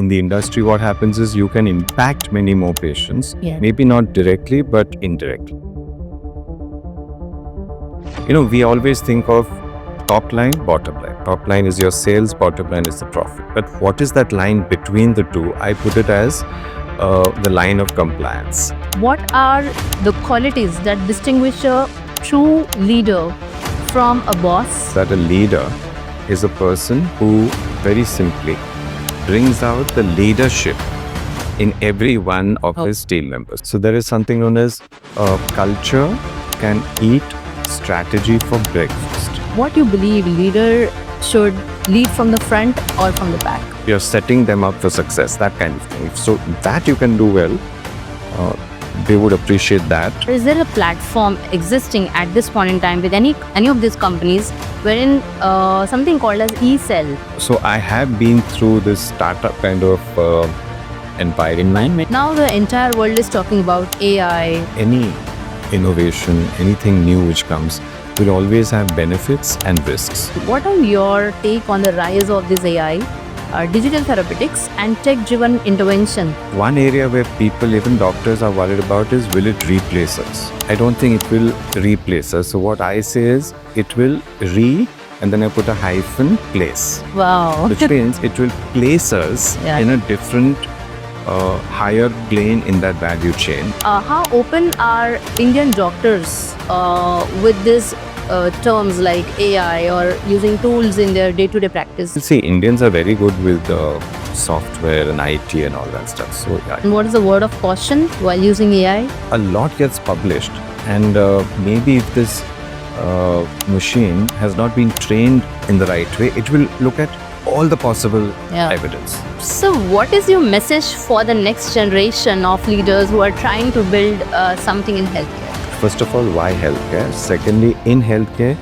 in the industry, what happens is you can impact many more patients, maybe not directly, but indirectly. We always think of top line, bottom line. Top line is your sales, bottom line is the profit. But what is that line between the two? I put it as the line of compliance. What are the qualities that distinguish a true leader from a boss? That a leader is a person who, very simply, brings out the leadership in every one of his team members. So there is something known as culture can eat strategy for breakfast. What you believe leader should lead from the front or from the back? You're setting them up for success, that kind of thing. So that you can do well, they would appreciate that. Is there a platform existing at this point in time with any of these companies wherein something called as e-cell? So I have been through this startup kind of environment. Now the entire world is talking about AI. Any innovation, anything new which comes will always have benefits and risks. What are your take on the rise of this AI, digital therapeutics and tech-driven intervention? One area where people, even doctors, are worried about is, will it replace us? I don't think it will replace us. So what I say is, it will and then I put a hyphen, place. Wow. Which means it will place us in a different higher plane in that value chain. How open are Indian doctors with these terms like AI or using tools in their day-to-day practice? See, Indians are very good with software and IT and all that stuff. So, yeah. And what is the word of caution while using AI? A lot gets published, and maybe if this machine has not been trained in the right way, it will look at all the possible evidence. So what is your message for the next generation of leaders who are trying to build something in healthcare? First of all, why healthcare? Secondly, in healthcare,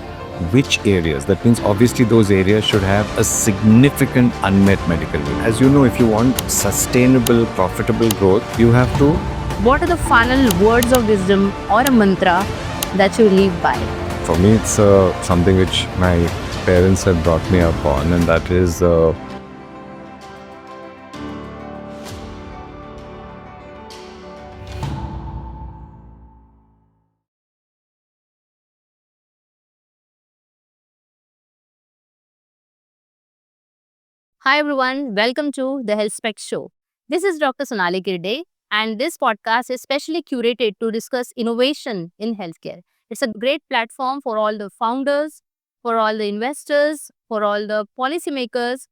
which areas? That means obviously those areas should have a significant unmet medical need. As you know, if you want sustainable, profitable growth, you have to... What are the final words of wisdom or a mantra that you live by? For me, it's something which my parents have brought me up on, and that is Hi everyone, welcome to the HealthSpect Show. This is Dr. Sonali Kirde, and this podcast is specially curated to discuss innovation in healthcare. It's a great platform for all the founders, for all the investors, for all the policymakers,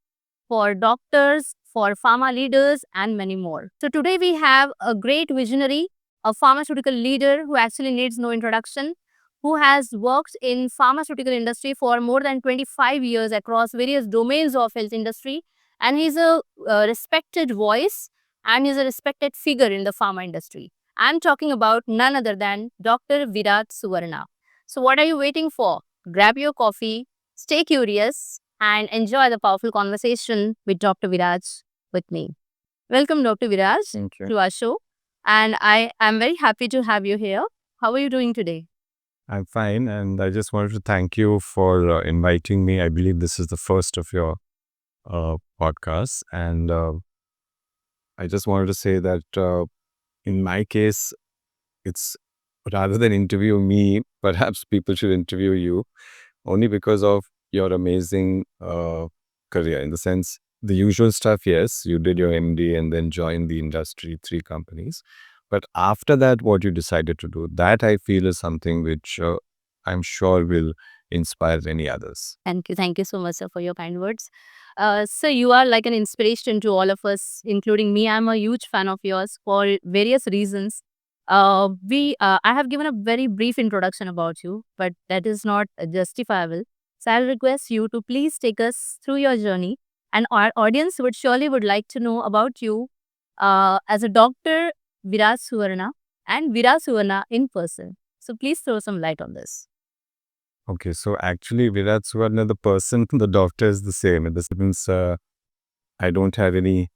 for doctors, for pharma leaders, and many more. So today we have a great visionary, a pharmaceutical leader who actually needs no introduction, who has worked in pharmaceutical industry for more than 25 years across various domains of health industry. And he's a respected voice and he's a respected figure in the pharma industry. I'm talking about none other than Dr. Viraj Suvarna. So what are you waiting for? Grab your coffee, stay curious, and enjoy the powerful conversation with Dr. Viraj with me. Welcome, Dr. Viraj, to our show. And I am very happy to have you here. How are you doing today? I'm fine, and I just wanted to thank you for inviting me. I believe this is the first of your podcasts, and I just wanted to say that in my case, it's rather than interview me, perhaps people should interview you, only because of your amazing career. In the sense, the usual stuff, yes, you did your MD and then joined the industry, 3 companies. But after that, what you decided to do, that I feel is something which I'm sure will inspire any others. Thank you. Thank you so much, sir, for your kind words. So you are like an inspiration to all of us, including me. I'm a huge fan of yours for various reasons. I have given a very brief introduction about you, but that is not justifiable. So I'll request you to please take us through your journey. And our audience would like to know about you as a doctor, Viraj Suvarna, and Viraj Suvarna in person. So please throw some light on this. Okay, so actually Viraj Suvarna, the person, the doctor is the same. In the sense, I don't have any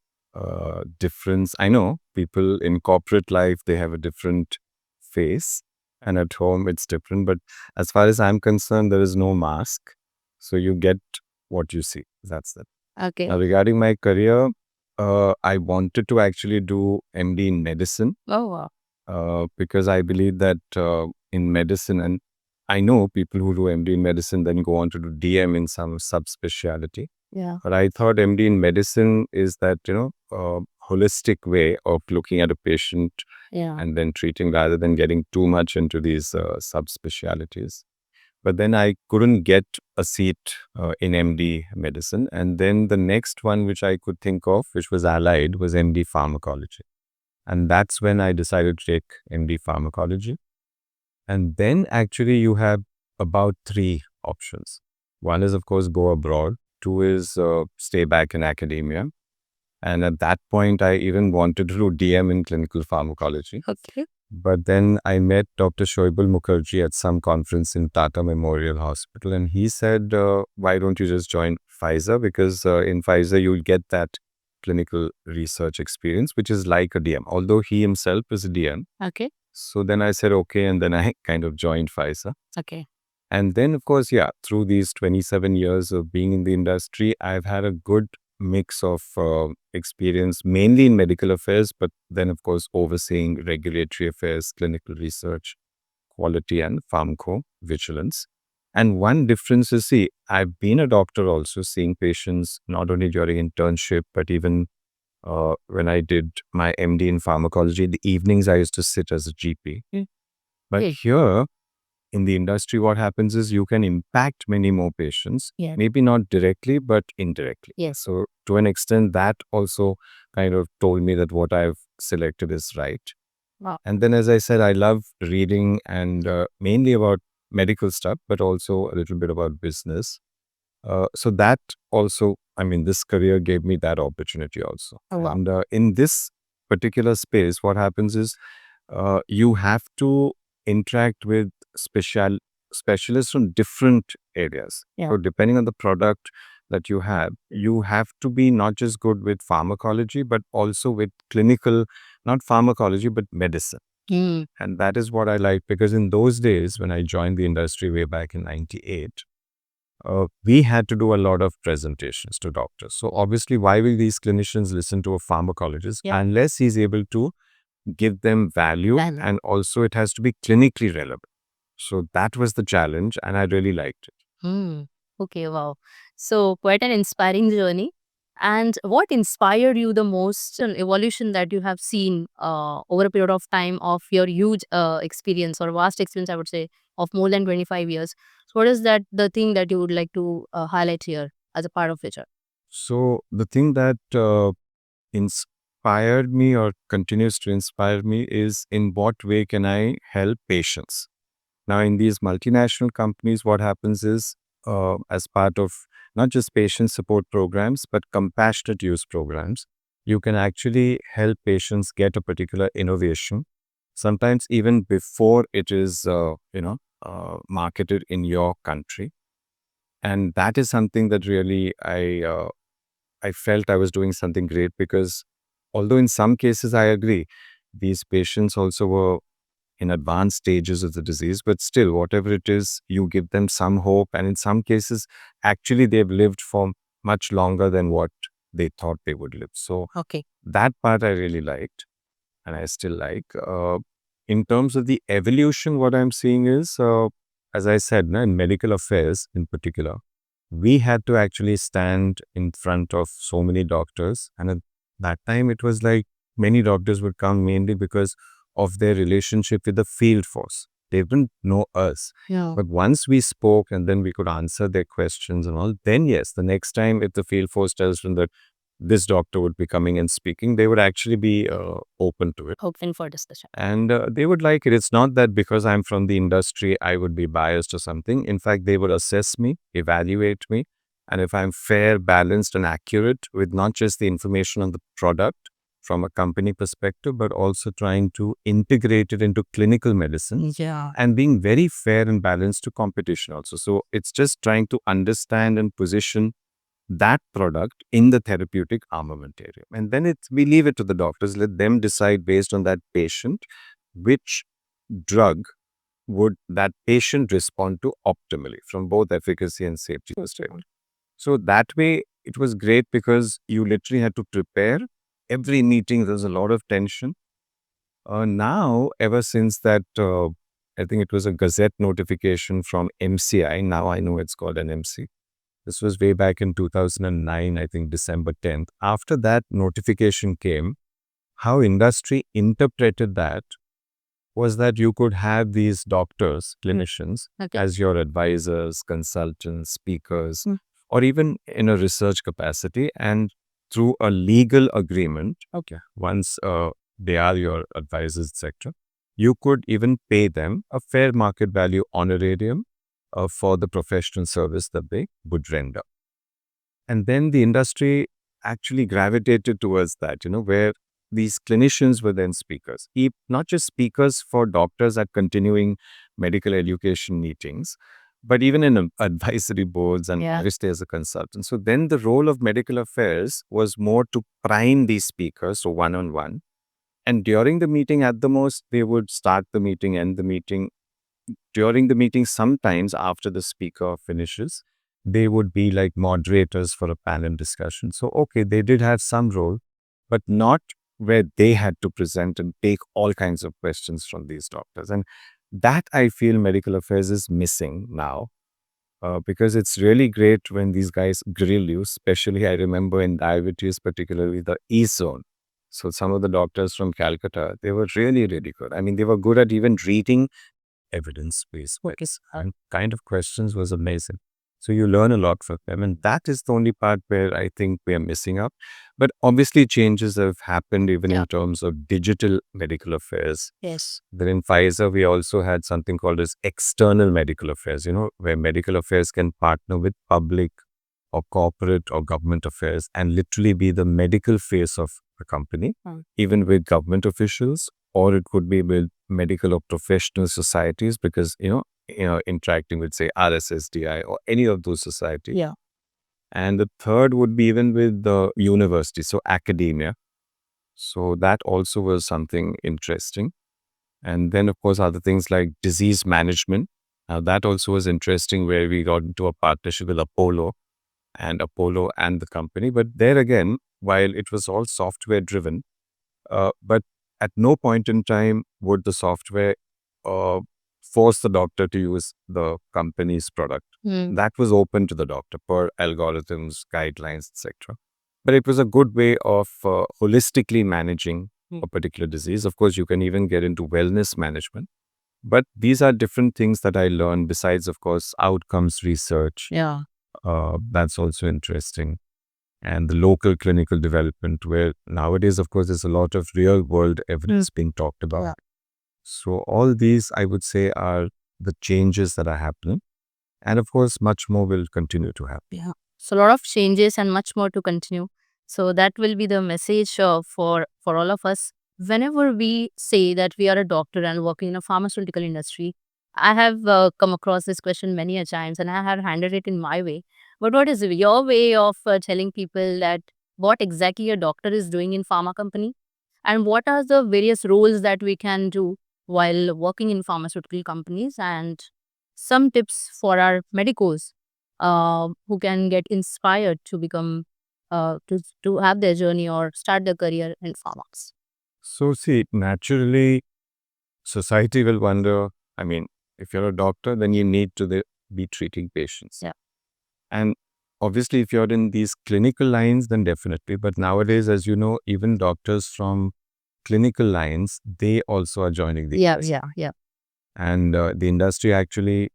difference. I know people in corporate life, they have a different face, and at home it's different. But as far as I'm concerned, there is no mask. So you get what you see. That's it. Okay. Now, regarding my career, I wanted to actually do MD in medicine. Oh, wow. Because I believe that in medicine, and I know people who do MD in medicine then go on to do DM in some subspecialty. Yeah. But I thought MD in medicine is that, holistic way of looking at a patient Yeah. and then treating rather than getting too much into these subspecialties. But then I couldn't get a seat in MD medicine. And then the next one which I could think of, which was allied, was MD pharmacology. And that's when I decided to take MD pharmacology. And then actually you have about three options. One is, of course, go abroad. Two is stay back in academia. And at that point, I even wanted to do DM in clinical pharmacology. Okay. But then I met Dr. Shoibal Mukherjee at some conference in Tata Memorial Hospital. And he said, why don't you just join Pfizer? Because in Pfizer, you'll get that clinical research experience, which is like a DM, although he himself is a DM. Okay. So then I said, okay. And then I kind of joined Pfizer. Okay. And then, of course, yeah, through these 27 years of being in the industry, I've had a good mix of experience, mainly in medical affairs, but then, of course, overseeing regulatory affairs, clinical research, quality, and pharmacovigilance. And one difference is, see, I've been a doctor also, seeing patients not only during internship, but even when I did my MD in pharmacology, in the evenings I used to sit as a GP. But Okay. here, in the industry, what happens is you can impact many more patients, Yeah. maybe not directly, but indirectly. Yes. So to an extent, that also kind of told me that what I've selected is right. Wow. And then, as I said, I love reading and mainly about medical stuff, but also a little bit about business. So that also, I mean, this career gave me that opportunity also. Oh, wow. And in this particular space, what happens is you have to interact with specialists from different areas. Yeah. So depending on the product that you have to be not just good with pharmacology, but also with clinical, not pharmacology, but medicine. Mm. And that is what I like, because in those days, when I joined the industry way back in 98, we had to do a lot of presentations to doctors. So obviously, why will these clinicians listen to a pharmacologist unless he's able to give them value, Value. and also it has to be clinically relevant. So that was the challenge, and I really liked it. Hmm. Okay, wow. So quite an inspiring journey. And what inspired you the most, an evolution that you have seen over a period of time of your huge experience or vast experience, I would say, of more than 25 years? So what is that the thing that you would like to highlight here as a part of it? So the thing that inspired me or continues to inspire me is, in what way can I help patients? Now, in these multinational companies, what happens is, as part of not just patient support programs, but compassionate use programs, you can actually help patients get a particular innovation, sometimes even before it is, marketed in your country. And that is something that really I felt I was doing something great, because although in some cases I agree, these patients also were in advanced stages of the disease, but still, whatever it is, you give them some hope. And in some cases, actually, they've lived for much longer than what they thought they would live. So Okay. that part I really liked, and I still like. In terms of the evolution, what I'm seeing is, as I said, in medical affairs in particular, we had to actually stand in front of so many doctors. And at that time, it was like many doctors would come mainly because of their relationship with the field force. They didn't know us. Yeah. But once we spoke and then we could answer their questions and all, then yes, the next time if the field force tells them that this doctor would be coming and speaking, they would actually be open to it. Open for discussion. And they would like it. It's not that because I'm from the industry, I would be biased or something. In fact, they would assess me, evaluate me. And if I'm fair, balanced, and accurate with not just the information on the product from a company perspective, but also trying to integrate it into clinical medicine, Yeah. and being very fair and balanced to competition also. So it's just trying to understand and position that product in the therapeutic armamentarium. And then we leave it to the doctors, let them decide based on that patient, which drug would that patient respond to optimally from both efficacy and safety perspective. So that way, it was great because you literally had to prepare. Every meeting, there's a lot of tension. Now, ever since that, I think it was a Gazette notification from MCI. Now I know it's called an MC. This was way back in 2009, I think December 10th. After that notification came, how industry interpreted that was that you could have these doctors, clinicians, Okay. as your advisors, consultants, speakers, or even in a research capacity. And through a legal agreement, once they are your advisors, etc., you could even pay them a fair market value honorarium for the professional service that they would render. And then the industry actually gravitated towards that, where these clinicians were then speakers, not just speakers for doctors at continuing medical education meetings, but even in advisory boards and obviously as a consultant. So then the role of medical affairs was more to prime these speakers, so one-on-one. And during the meeting, at the most, they would start the meeting, end the meeting. During the meeting, sometimes after the speaker finishes, they would be like moderators for a panel discussion. So, okay, they did have some role, but not where they had to present and take all kinds of questions from these doctors. And that I feel medical affairs is missing now. Because it's really great when these guys grill you, especially I remember in diabetes, particularly the E-zone. So some of the doctors from Calcutta, they were really, really good. I mean, they were good at even reading evidence-based ways. And kind of questions was amazing. So you learn a lot from them. And that is the only part where I think we are missing up. But obviously changes have happened even in terms of digital medical affairs. Yes. Then in Pfizer, we also had something called as external medical affairs, where medical affairs can partner with public or corporate or government affairs and literally be the medical face of the company, even with government officials, or it could be with medical or professional societies because, interacting with, say, RSSDI or any of those societies. Yeah. And the third would be even with the university, so academia. So that also was something interesting. And then, of course, other things like disease management. Now, that also was interesting where we got into a partnership with Apollo and the company. But there again, while it was all software driven, but at no point in time would the software uh, force the doctor to use the company's product. That was open to the doctor per algorithms, guidelines, etc. But it was a good way of holistically managing a particular disease. Of course, you can even get into wellness management. But these are different things that I learned besides, of course, outcomes research. Yeah. That's also interesting. And the local clinical development, where nowadays, of course, there's a lot of real world evidence being talked about. Yeah. So all these, I would say, are the changes that are happening. And of course, much more will continue to happen. Yeah. So a lot of changes and much more to continue. So that will be the message for all of us. Whenever we say that we are a doctor and working in a pharmaceutical industry, I have come across this question many a times and I have handled it in my way. But what is your way of telling people that what exactly a doctor is doing in pharma company and what are the various roles that we can do while working in pharmaceutical companies and some tips for our medicos who can get inspired to become to have their journey or start their career in pharmacs. So see, naturally, society will wonder, I mean, if you're a doctor, then you need to be treating patients. Yeah. And obviously, if you're in these clinical lines, then definitely. But nowadays, as you know, even doctors from clinical lines, they also are joining the industry. Yeah. And the industry actually,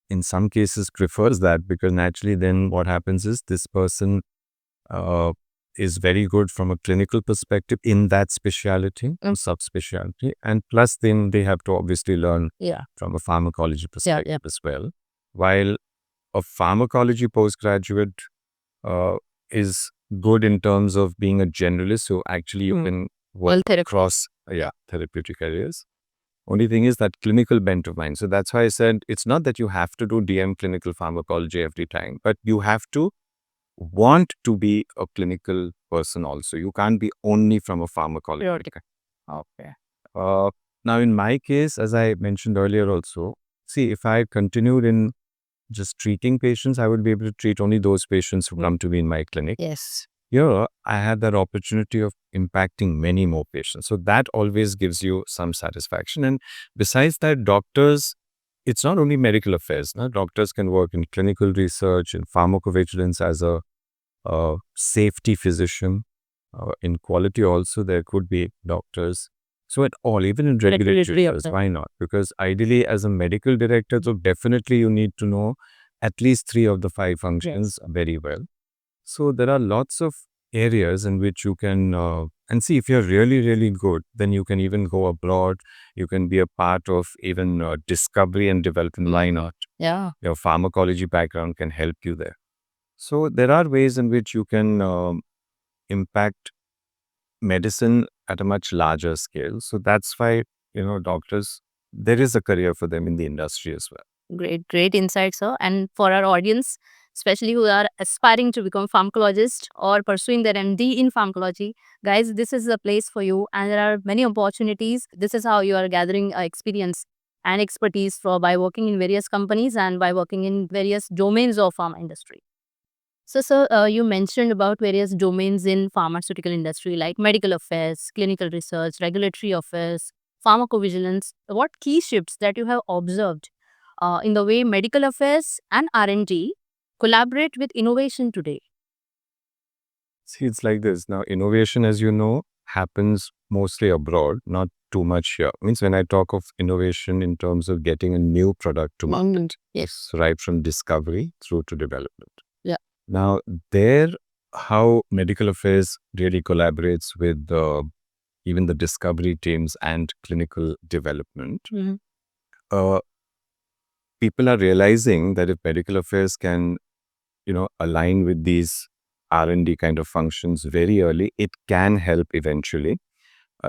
in some cases, prefers that because naturally, then what happens is this person is very good from a clinical perspective in that specialty, subspecialty. And plus, then they have to obviously learn from a pharmacology perspective as well. While a pharmacology postgraduate is good in terms of being a generalist. So actually you can work across therapeutic areas. Only thing is that clinical bent of mind. So that's why I said it's not that you have to do DM clinical pharmacology every time, but you have to want to be a clinical person also. You can't be only from a pharmacology. Okay. Now in my case, as I mentioned earlier also, see if I continued in just treating patients. I would be able to treat only those patients who come to me in my clinic. Yes. Here, I had that opportunity of impacting many more patients. So that always gives you some satisfaction. And besides that, doctors, it's not only medical affairs. No? Doctors can work in clinical research, in pharmacovigilance as a safety physician. In quality also, there could be doctors. So at all, even in regulatory affairs, why not? Because ideally, as a medical director, so definitely you need to know at least 3 of the 5 functions very well. So there are lots of areas in which you can, and see if you're really, really good, then you can even go abroad. You can be a part of even discovery and development line art. Yeah. Your pharmacology background can help you there. So there are ways in which you can impact medicine at a much larger scale. So that's why, doctors, there is a career for them in the industry as well. Great insight, sir. And for our audience, especially who are aspiring to become pharmacologist or pursuing their MD in pharmacology, guys, this is the place for you. And there are many opportunities. This is how you are gathering experience and expertise by working in various companies and by working in various domains of pharma industry. So, sir, you mentioned about various domains in pharmaceutical industry like medical affairs, clinical research, regulatory affairs, pharmacovigilance. What key shifts that you have observed in the way medical affairs and R&D collaborate with innovation today? See, it's like this. Now, innovation, as you know, happens mostly abroad, not too much here. Means when I talk of innovation in terms of getting a new product to market, Yes. right from discovery through to development. Yeah. Now, there, how medical affairs really collaborates with even the discovery teams and clinical development. Mhm. Uh, People are realizing that if medical affairs can, align with these R&D kind of functions very early, it can help eventually,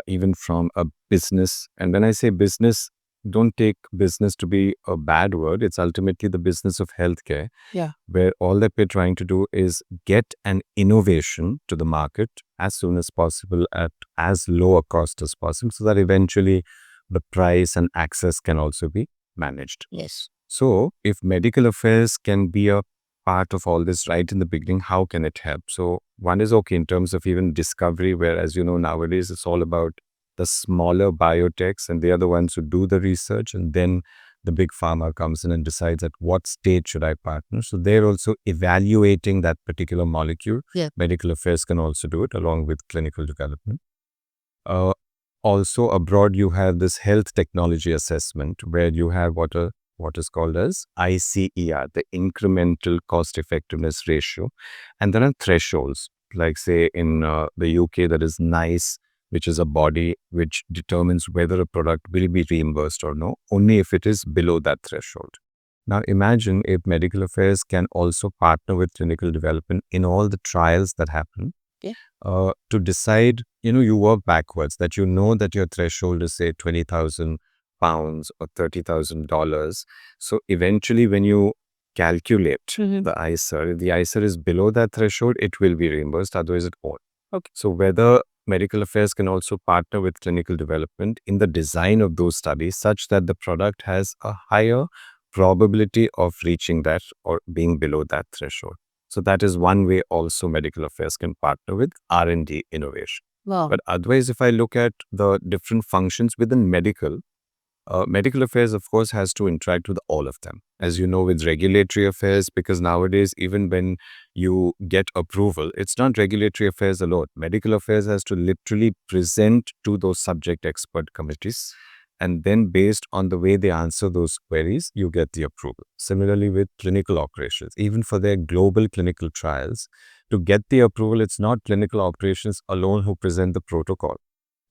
even from a business. And when I say business, don't take business to be a bad word. It's ultimately the business of healthcare, Yeah. where all that we're trying to do is get an innovation to the market as soon as possible at as low a cost as possible, so that eventually the price and access can also be managed. Yes. So if medical affairs can be a part of all this right in the beginning, how can it help? So one is okay in terms of even discovery, where, as you know, nowadays it's all about the smaller biotechs, and they are the ones who do the research, and then the big pharma comes in and decides at what stage should I partner. So they're also evaluating that particular molecule. Yeah. Medical affairs can also do it along with clinical development. Also abroad, you have this health technology assessment where you have what is called as ICER, the incremental cost effectiveness ratio. And there are thresholds, like say in the UK, there is NICE, which is a body which determines whether a product will be reimbursed or no, only if it is below that threshold. Now imagine if medical affairs can also partner with clinical development in all the trials that happen. To decide, you work backwards, that that your threshold is say £20,000 or $30,000. So eventually when you calculate the ICER, if the ICER is below that threshold, it will be reimbursed, otherwise it won't. Okay. So whether medical affairs can also partner with clinical development in the design of those studies such that the product has a higher probability of reaching that or being below that threshold. So that is one way also medical affairs can partner with R&D innovation. Wow. But otherwise, if I look at the different functions within medical affairs, of course, has to interact with all of them. As you know, with regulatory affairs, because nowadays, even when you get approval, it's not regulatory affairs alone. Medical affairs has to literally present to those subject expert committees. And then based on the way they answer those queries, you get the approval. Similarly with clinical operations, even for their global clinical trials, to get the approval, it's not clinical operations alone who present the protocol.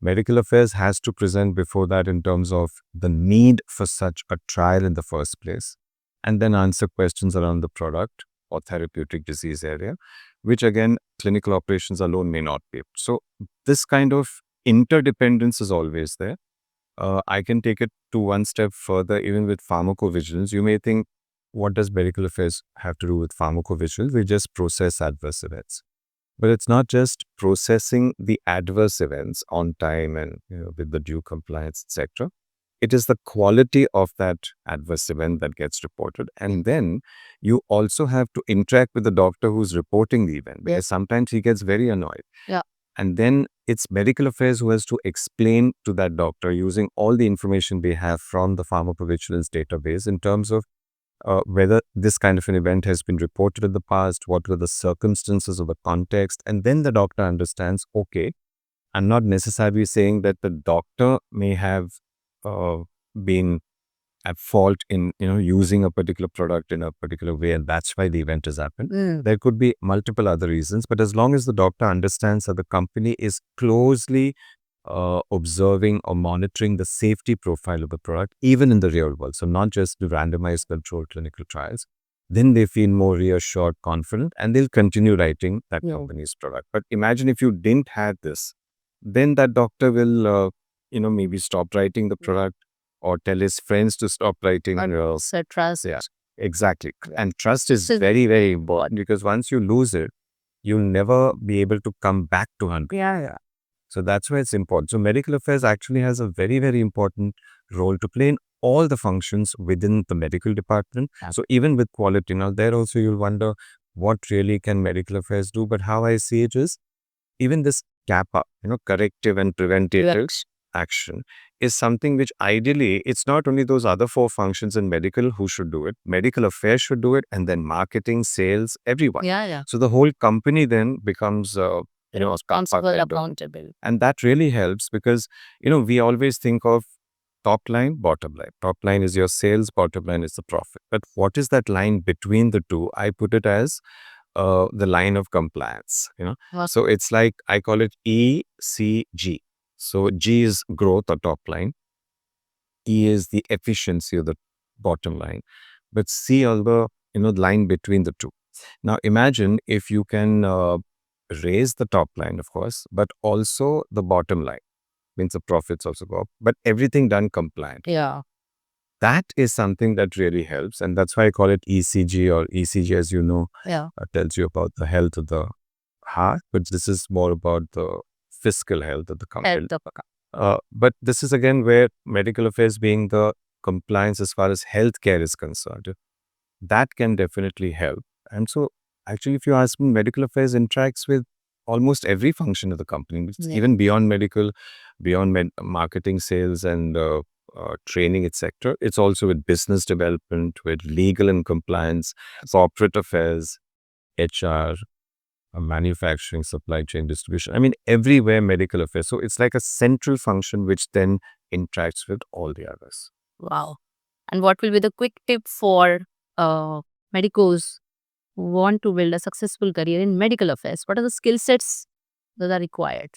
Medical affairs has to present before that in terms of the need for such a trial in the first place, and then answer questions around the product or therapeutic disease area, which again, clinical operations alone may not be. So this kind of interdependence is always there. I can take it to one step further, even with pharmacovigilance. You may think, what does medical affairs have to do with pharmacovigilance? We just process adverse events. But it's not just processing the adverse events on time and with the due compliance, etc. it is the quality of that adverse event that gets reported. And then you also have to interact with the doctor who's reporting the event, because sometimes he gets very annoyed. Yeah. And then it's medical affairs who has to explain to that doctor using all the information they have from the pharmacovigilance database in terms of whether this kind of an event has been reported in the past, what were the circumstances of the context. And then the doctor understands, okay, I'm not necessarily saying that the doctor may have uh, been at fault in using a particular product in a particular way, and that's why the event has happened. There could be multiple other reasons, but as long as the doctor understands that the company is closely observing or monitoring the safety profile of the product, even in the real world, so not just the randomized controlled clinical trials, then they feel more reassured, confident, and they'll continue writing that company's product. But imagine if you didn't have this, then that doctor will, maybe stop writing the product or tell his friends to stop writing. Trust. Yeah, exactly. And trust is very, very important, because once you lose it, you'll never be able to come back to 100. Yeah. So that's why it's important. So medical affairs actually has a very, very important role to play in all the functions within the medical department. So even with quality, now there also you'll wonder what really can medical affairs do. But how I see it is, even this CAPA, corrective and preventative action, is something which ideally, it's not only those other four functions in medical who should do it. Medical affairs should do it, and then marketing, sales, everyone. Yeah. So the whole company then becomes Responsible, accountable. and that really helps, because we always think of top line, bottom line. Top line is your sales, bottom line is the profit. But what is that line between the two? I put it as the line of compliance. Wow. So it's like, I call it ECG. So G is growth or top line, E is the efficiency of the bottom line, but C are the line between the two. Now imagine if you can raise the top line, of course, but also the bottom line, means the profits also go up, but everything done compliant. Yeah. That is something that really helps, and that's why I call it ECG, or ECG, as tells you about the health of the heart, but this is more about the fiscal health of the company. But this is again where medical affairs, being the compliance as far as healthcare is concerned, that can definitely help. And so actually, if you ask me, medical affairs interacts with almost every function of the company, even beyond medical, beyond marketing, sales, and training, etc. It's also with business development, with legal and compliance, corporate affairs, HR, manufacturing, supply chain, distribution. I mean, everywhere medical affairs. So it's like a central function which then interacts with all the others. Wow. And what will be the quick tip for medicos who want to build a successful career in medical affairs? What are the skill sets that are required?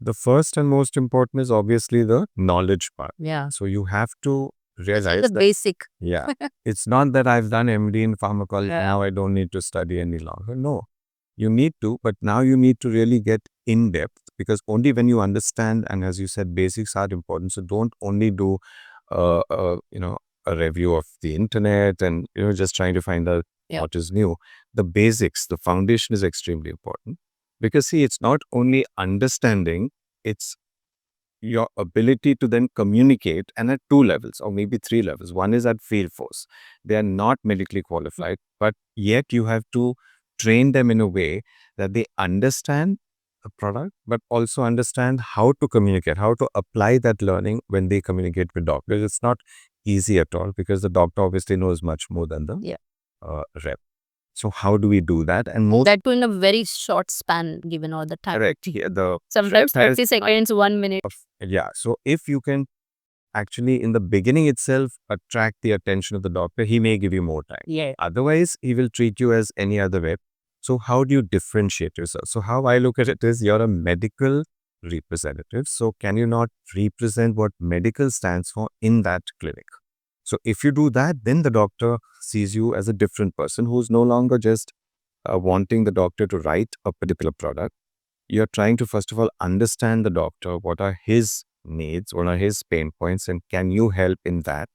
The first and most important is obviously the knowledge part. Yeah. So you have to realize The basic. Yeah. It's not that I've done MD in pharmacology, now I don't need to study any longer. No, you need to, but now you need to really get in depth, because only when you understand, and as you said, basics are important. So don't only do, a review of the internet and, just trying to find out what is new. The basics, the foundation is extremely important, because see, it's not only understanding, it's your ability to then communicate, and at two levels or maybe three levels. One is at field force. They are not medically qualified, but yet you have to train them in a way that they understand the product, but also understand how to communicate, how to apply that learning when they communicate with doctors. It's not easy at all, because the doctor obviously knows much more than the rep. So how do we do that? And most that too in a very short span, given all the time. correct. Yeah, Sometimes 30 seconds, 1 minute. Yeah. So if you can actually in the beginning itself attract the attention of the doctor, he may give you more time. Yeah. Otherwise, he will treat you as any other rep. So how do you differentiate yourself? So how I look at it is, you're a medical representative. So can you not represent what medical stands for in that clinic? So if you do that, then the doctor sees you as a different person who's no longer just wanting the doctor to write a particular product. You're trying to, first of all, understand the doctor. What are his needs? What are his pain points? And can you help in that?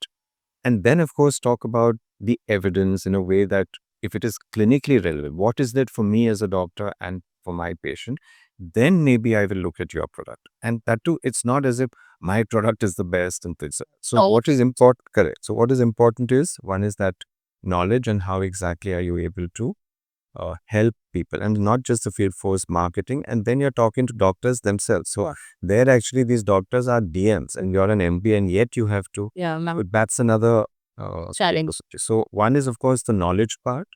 And then, of course, talk about the evidence in a way that if it is clinically relevant, what is that for me as a doctor and for my patient? then maybe I will look at your product. And that too, it's not as if my product is the best and things. So what is important? Correct. So what is important is, one is that knowledge and how exactly are you able to help people, and not just the field force marketing. And then you're talking to doctors themselves. So they're actually, these doctors are DMs and you're an MB, and yet you have to, that's another challenge. So one is of course the knowledge part.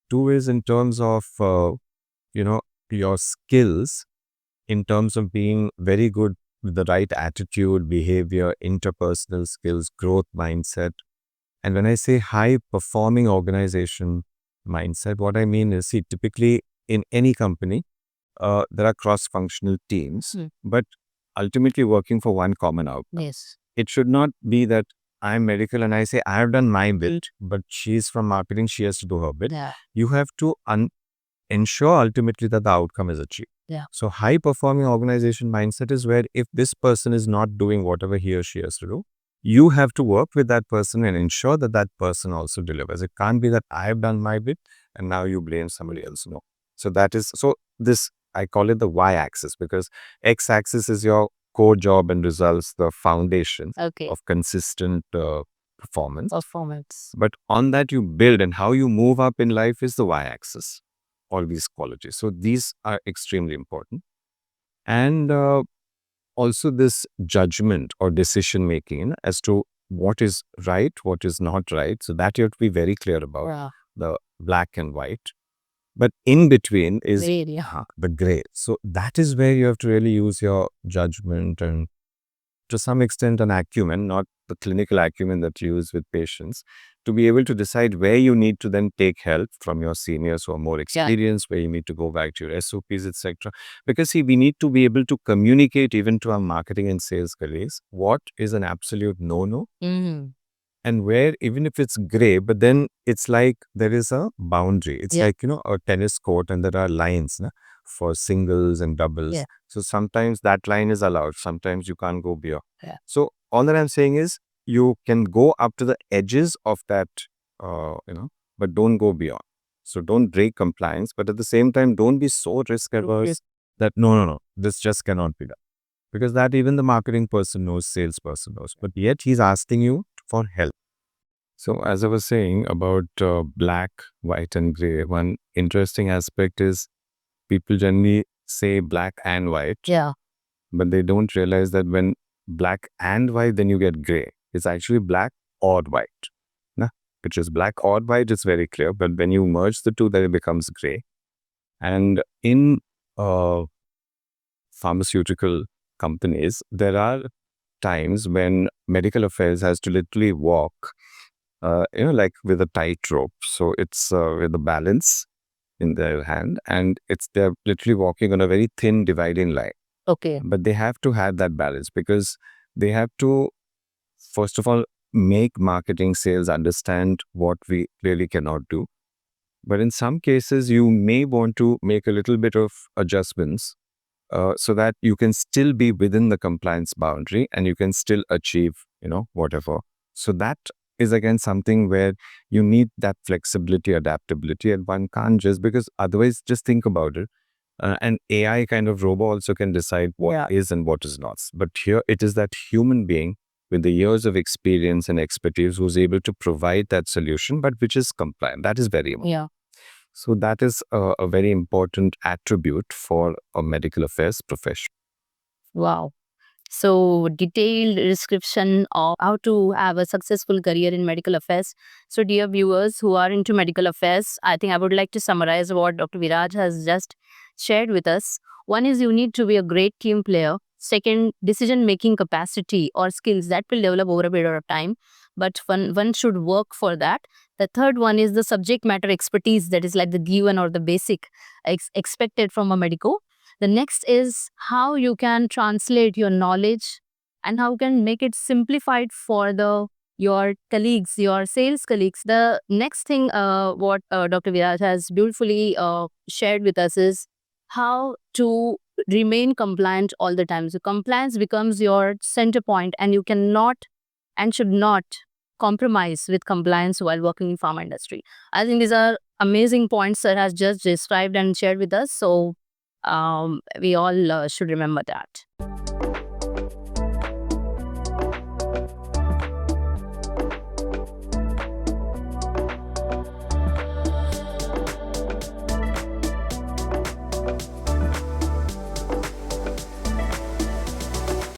Two is in terms of, your skills, in terms of being very good with the right attitude, behavior, interpersonal skills, growth mindset. And when I say high performing organization mindset, what I mean is, see, typically in any company, there are cross functional teams, but ultimately working for one common outcome. Yes. It should not be that I'm medical and I say I have done my bit, but she's from marketing, she has to do her bit. You have to ensure ultimately that the outcome is achieved. So high performing organization mindset is where if this person is not doing whatever he or she has to do, you have to work with that person and ensure that that person also delivers. It can't be that I have done my bit and now you blame somebody else. No. So this, I call it the Y axis, because X axis is your core job and results, the foundation of consistent performance. But on that you build, and how you move up in life is the Y axis. All these qualities. So these are extremely important. And also this judgment or decision making as to what is right, what is not right. So that you have to be very clear about, the black and white. But in between is the gray. So that is where you have to really use your judgment and to some extent an acumen, not the clinical acumen that you use with patients, to be able to decide where you need to then take help from your seniors who are more experienced, where you need to go back to your SOPs, etc. Because see, we need to be able to communicate even to our marketing and sales colleagues what is an absolute no-no, and where, even if it's gray, but then it's like there is a boundary. It's like, a tennis court and there are lines for singles and doubles. So sometimes that line is allowed, sometimes you can't go beyond. So all that I'm saying is, you can go up to the edges of that, but don't go beyond. So don't break compliance, but at the same time, don't be so risk averse that no, this just cannot be done. Because that even the marketing person knows, salesperson knows, but yet he's asking you for help. So as I was saying about black, white and gray, one interesting aspect is people generally say black and white, but they don't realize that when black and white, then you get gray. It's actually black or white. Which is black or white, it's very clear, but when you merge the two, then it becomes gray. And in pharmaceutical companies, there are times when medical affairs has to literally walk, like with a tightrope. So it's with a balance in their hand, and they're literally walking on a very thin dividing line. But they have to have that balance, because they have to, first of all, make marketing sales understand what we clearly cannot do. But in some cases, you may want to make a little bit of adjustments so that you can still be within the compliance boundary and you can still achieve, whatever. So that is again something where you need that flexibility, adaptability, and one can't just, because otherwise, just think about it. An AI kind of robot also can decide what is and what is not. But here it is that human being with the years of experience and expertise who's able to provide that solution, but which is compliant. That is very important. So that is a very important attribute for a medical affairs profession. Wow. So detailed description of how to have a successful career in medical affairs. So dear viewers who are into medical affairs, I think I would like to summarize what Dr. Viraj has just shared with us. One is, you need to be a great team player. Second, decision-making capacity or skills that will develop over a period of time, but one should work for that. The third one is the subject matter expertise, that is like the given or the basic expected from a medico. The next is how you can translate your knowledge and how you can make it simplified for your colleagues, your sales colleagues. The next thing what Dr. Viraj has beautifully shared with us is how to remain compliant all the time. So compliance becomes your center point, and you cannot and should not compromise with compliance while working in pharma industry. I think these are amazing points that has just described and shared with us. So We all should remember that.